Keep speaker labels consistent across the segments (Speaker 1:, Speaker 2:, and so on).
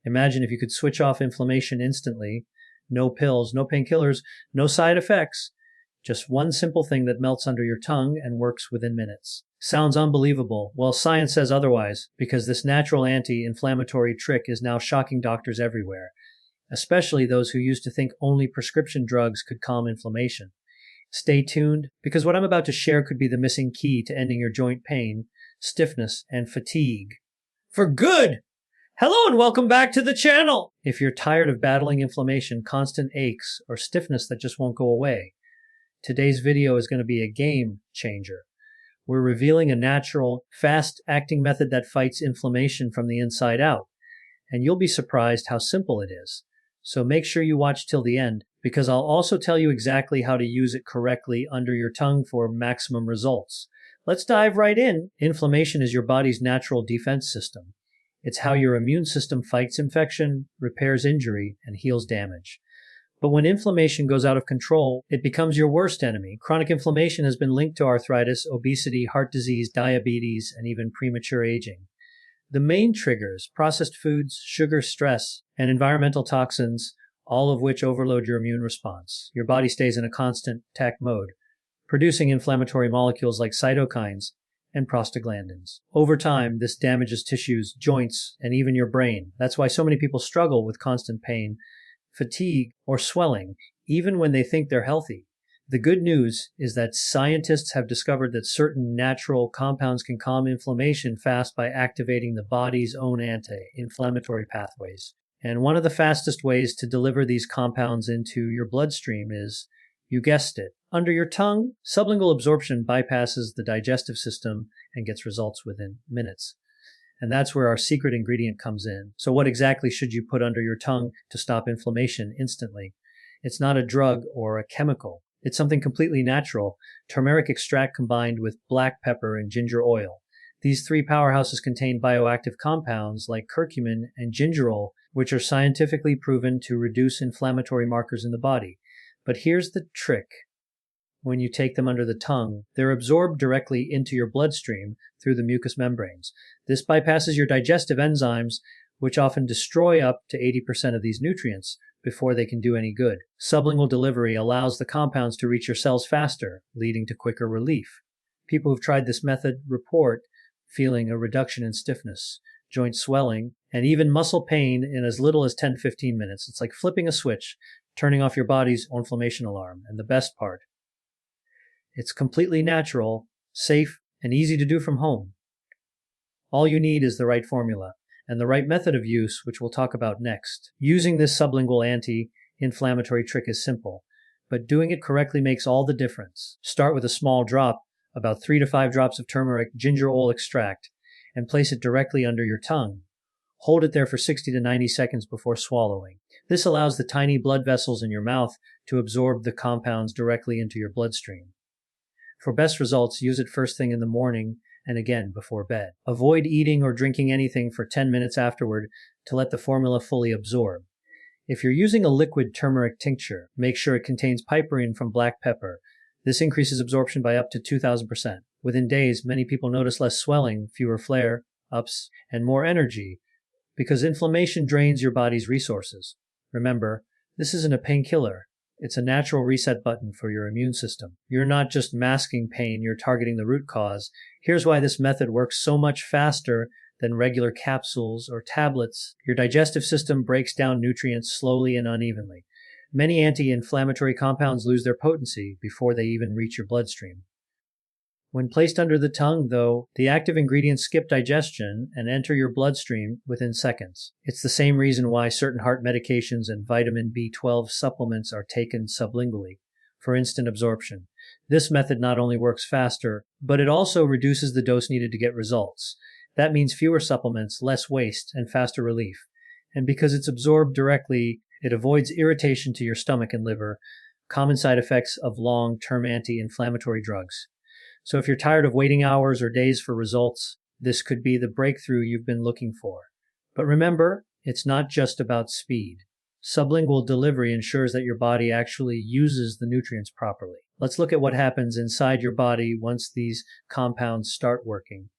Speaker 1: Imagine if you could switch off inflammation instantly. No pills, no painkillers, no side effects. Just one simple thing that melts under your tongue and works within minutes. Sounds unbelievable. Well, science says otherwise, because this natural anti-inflammatory trick is now shocking doctors everywhere, especially those who used to think only prescription drugs could calm inflammation. Stay tuned, because what I'm about to share could be the missing key to ending your joint pain, stiffness, and fatigue. For good! Hello and welcome back to the channel! If you're tired of battling inflammation, constant aches, or stiffness that just won't go away, today's video is going to be a game changer. We're revealing a natural, fast-acting method that fights inflammation from the inside out, and you'll be surprised how simple it is. So make sure you watch till the end, because I'll also tell you exactly how to use it correctly under your tongue for maximum results. Let's dive right in. Inflammation is your body's natural defense system. It's how your immune system fights infection, repairs injury, and heals damage. But when inflammation goes out of control, it becomes your worst enemy. Chronic inflammation has been linked to arthritis, obesity, heart disease, diabetes, and even premature aging. The main triggers, processed foods, sugar, stress, and environmental toxins, all of which overload your immune response. Your body stays in a constant attack mode, producing inflammatory molecules like cytokines and prostaglandins. Over time, this damages tissues, joints, and even your brain. That's why so many people struggle with constant pain, fatigue, or swelling, even when they think they're healthy. The good news is that scientists have discovered that certain natural compounds can calm inflammation fast by activating the body's own anti-inflammatory pathways. And one of the fastest ways to deliver these compounds into your bloodstream is, you guessed it, under your tongue. Sublingual absorption bypasses the digestive system and gets results within minutes. And that's where our secret ingredient comes in. So what exactly should you put under your tongue to stop inflammation instantly? It's not a drug or a chemical. It's something completely natural. Turmeric extract combined with black pepper and ginger oil. These three powerhouses contain bioactive compounds like curcumin and gingerol, which are scientifically proven to reduce inflammatory markers in the body. But here's the trick. When you take them under the tongue, they're absorbed directly into your bloodstream through the mucous membranes. This bypasses your digestive enzymes, which often destroy up to 80% of these nutrients before they can do any good. Sublingual delivery allows the compounds to reach your cells faster, leading to quicker relief. People who've tried this method report feeling a reduction in stiffness, joint swelling, and even muscle pain in as little as 10 to 15 minutes. It's like flipping a switch, turning off your body's inflammation alarm. And the best part, it's completely natural, safe, and easy to do from home. All you need is the right formula and the right method of use, which we'll talk about next. Using this sublingual anti-inflammatory trick is simple, but doing it correctly makes all the difference. Start with a small drop, about 3 to 5 drops of turmeric ginger oil extract, and place it directly under your tongue. Hold it there for 60 to 90 seconds before swallowing. This allows the tiny blood vessels in your mouth to absorb the compounds directly into your bloodstream. For best results, use it first thing in the morning and again before bed. Avoid eating or drinking anything for 10 minutes afterward to let the formula fully absorb. If you're using a liquid turmeric tincture, make sure it contains piperine from black pepper. This increases absorption by up to 2,000%. Within days, many people notice less swelling, fewer flare-ups, and more energy, because inflammation drains your body's resources. Remember, this isn't a painkiller. It's a natural reset button for your immune system. You're not just masking pain, you're targeting the root cause. Here's why this method works so much faster than regular capsules or tablets. Your digestive system breaks down nutrients slowly and unevenly. Many anti-inflammatory compounds lose their potency before they even reach your bloodstream. When placed under the tongue, though, the active ingredients skip digestion and enter your bloodstream within seconds. It's the same reason why certain heart medications and vitamin B12 supplements are taken sublingually for instant absorption. This method not only works faster, but it also reduces the dose needed to get results. That means fewer supplements, less waste, and faster relief. And because it's absorbed directly, it avoids irritation to your stomach and liver, common side effects of long-term anti-inflammatory drugs. So if you're tired of waiting hours or days for results, this could be the breakthrough you've been looking for. But remember, it's not just about speed. Sublingual delivery ensures that your body actually uses the nutrients properly. Let's look at what happens inside your body once these compounds start working.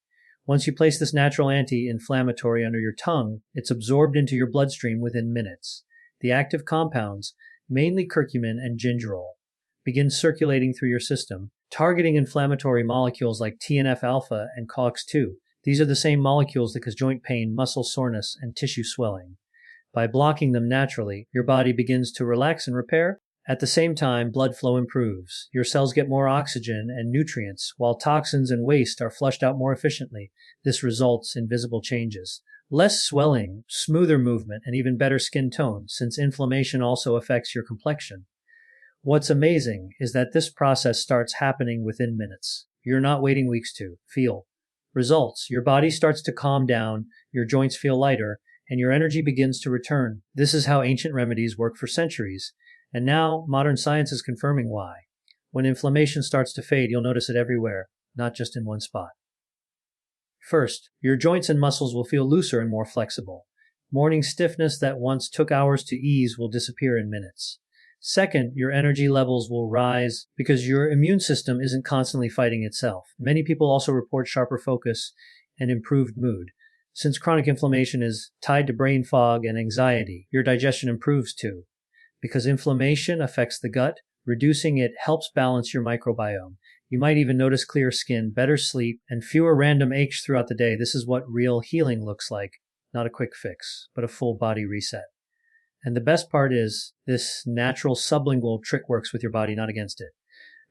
Speaker 1: Once you place this natural anti-inflammatory under your tongue, it's absorbed into your bloodstream within minutes. The active compounds, mainly curcumin and gingerol, begin circulating through your system, targeting inflammatory molecules like TNF-alpha and COX-2. These are the same molecules that cause joint pain, muscle soreness, and tissue swelling. By blocking them naturally, your body begins to relax and repair. At the same time, blood flow improves. Your cells get more oxygen and nutrients, while toxins and waste are flushed out more efficiently. This results in visible changes. Less swelling, smoother movement, and even better skin tone, since inflammation also affects your complexion. What's amazing is that this process starts happening within minutes. You're not waiting weeks to feel results. Your body starts to calm down, your joints feel lighter, and your energy begins to return. This is how ancient remedies work for centuries. And now, modern science is confirming why. When inflammation starts to fade, you'll notice it everywhere, not just in one spot. First, your joints and muscles will feel looser and more flexible. Morning stiffness that once took hours to ease will disappear in minutes. Second, your energy levels will rise because your immune system isn't constantly fighting itself. Many people also report sharper focus and improved mood. Since chronic inflammation is tied to brain fog and anxiety, your digestion improves too. Because inflammation affects the gut, reducing it helps balance your microbiome. You might even notice clear skin, better sleep, and fewer random aches throughout the day. This is what real healing looks like. Not a quick fix, but a full body reset. And the best part is, this natural sublingual trick works with your body, not against it.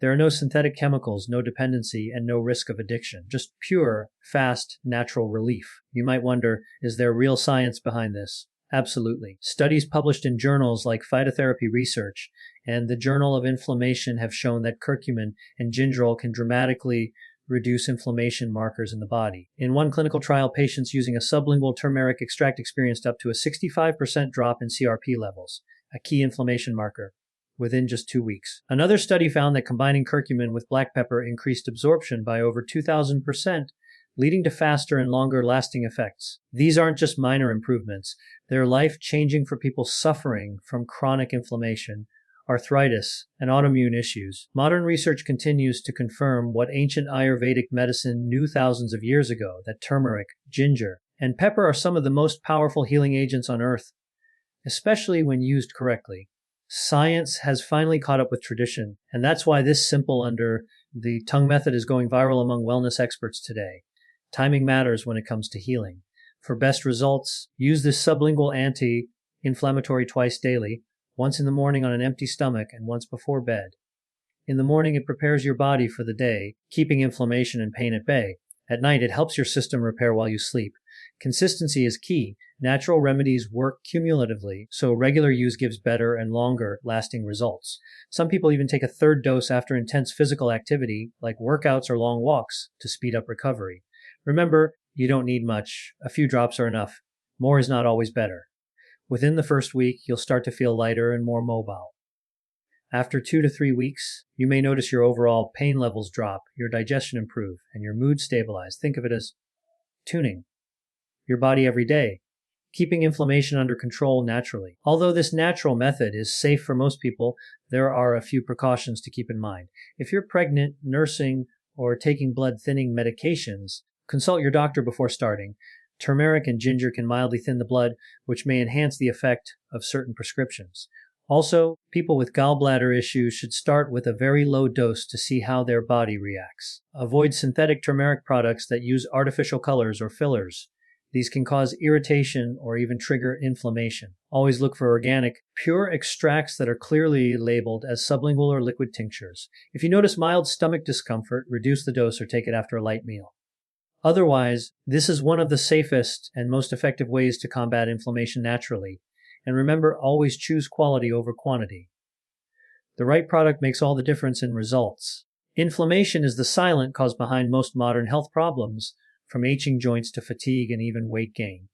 Speaker 1: There are no synthetic chemicals, no dependency, and no risk of addiction. Just pure, fast, natural relief. You might wonder, is there real science behind this? Absolutely. Studies published in journals like Phytotherapy Research and the Journal of Inflammation have shown that curcumin and gingerol can dramatically reduce inflammation markers in the body. In one clinical trial, patients using a sublingual turmeric extract experienced up to a 65% drop in CRP levels, a key inflammation marker, within just 2 weeks. Another study found that combining curcumin with black pepper increased absorption by over 2,000%, leading to faster and longer-lasting effects. These aren't just minor improvements. They're life-changing for people suffering from chronic inflammation, arthritis, and autoimmune issues. Modern research continues to confirm what ancient Ayurvedic medicine knew thousands of years ago, that turmeric, ginger, and pepper are some of the most powerful healing agents on earth, especially when used correctly. Science has finally caught up with tradition, and that's why this simple under the tongue method is going viral among wellness experts today. Timing matters when it comes to healing. For best results, use this sublingual anti-inflammatory twice daily, once in the morning on an empty stomach and once before bed. In the morning, it prepares your body for the day, keeping inflammation and pain at bay. At night, it helps your system repair while you sleep. Consistency is key. Natural remedies work cumulatively, so regular use gives better and longer-lasting results. Some people even take a third dose after intense physical activity, like workouts or long walks, to speed up recovery. Remember, you don't need much. A few drops are enough. More is not always better. Within the first week, you'll start to feel lighter and more mobile. After 2 to 3 weeks, you may notice your overall pain levels drop, your digestion improve, and your mood stabilize. Think of it as tuning your body every day, keeping inflammation under control naturally. Although this natural method is safe for most people, there are a few precautions to keep in mind. If you're pregnant, nursing, or taking blood-thinning medications, consult your doctor before starting. Turmeric and ginger can mildly thin the blood, which may enhance the effect of certain prescriptions. Also, people with gallbladder issues should start with a very low dose to see how their body reacts. Avoid synthetic turmeric products that use artificial colors or fillers. These can cause irritation or even trigger inflammation. Always look for organic, pure extracts that are clearly labeled as sublingual or liquid tinctures. If you notice mild stomach discomfort, reduce the dose or take it after a light meal. Otherwise, this is one of the safest and most effective ways to combat inflammation naturally. And remember, always choose quality over quantity. The right product makes all the difference in results. Inflammation is the silent cause behind most modern health problems, from aching joints to fatigue and even weight gain.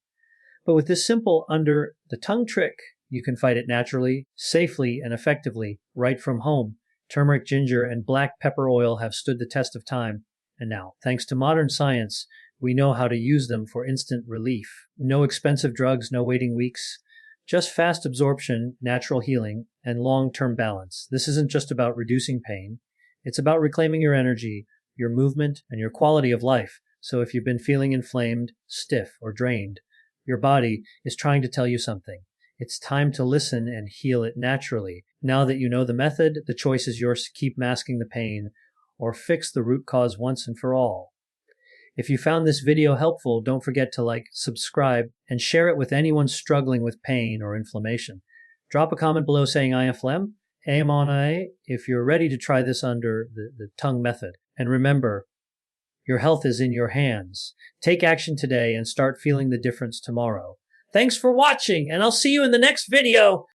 Speaker 1: But with this simple under-the-tongue trick, you can fight it naturally, safely, and effectively, right from home. Turmeric, ginger, and black pepper oil have stood the test of time. And now, thanks to modern science, we know how to use them for instant relief. No expensive drugs, no waiting weeks. Just fast absorption, natural healing, and long-term balance. This isn't just about reducing pain. It's about reclaiming your energy, your movement, and your quality of life. So if you've been feeling inflamed, stiff, or drained, your body is trying to tell you something. It's time to listen and heal it naturally. Now that you know the method, the choice is yours to keep masking the pain or fix the root cause once and for all. If you found this video helpful, don't forget to like, subscribe, and share it with anyone struggling with pain or inflammation. Drop a comment below saying I am phlegm, aim on I, if you're ready to try this under the tongue method. And remember, your health is in your hands. Take action today and start feeling the difference tomorrow. Thanks for watching, and I'll see you in the next video.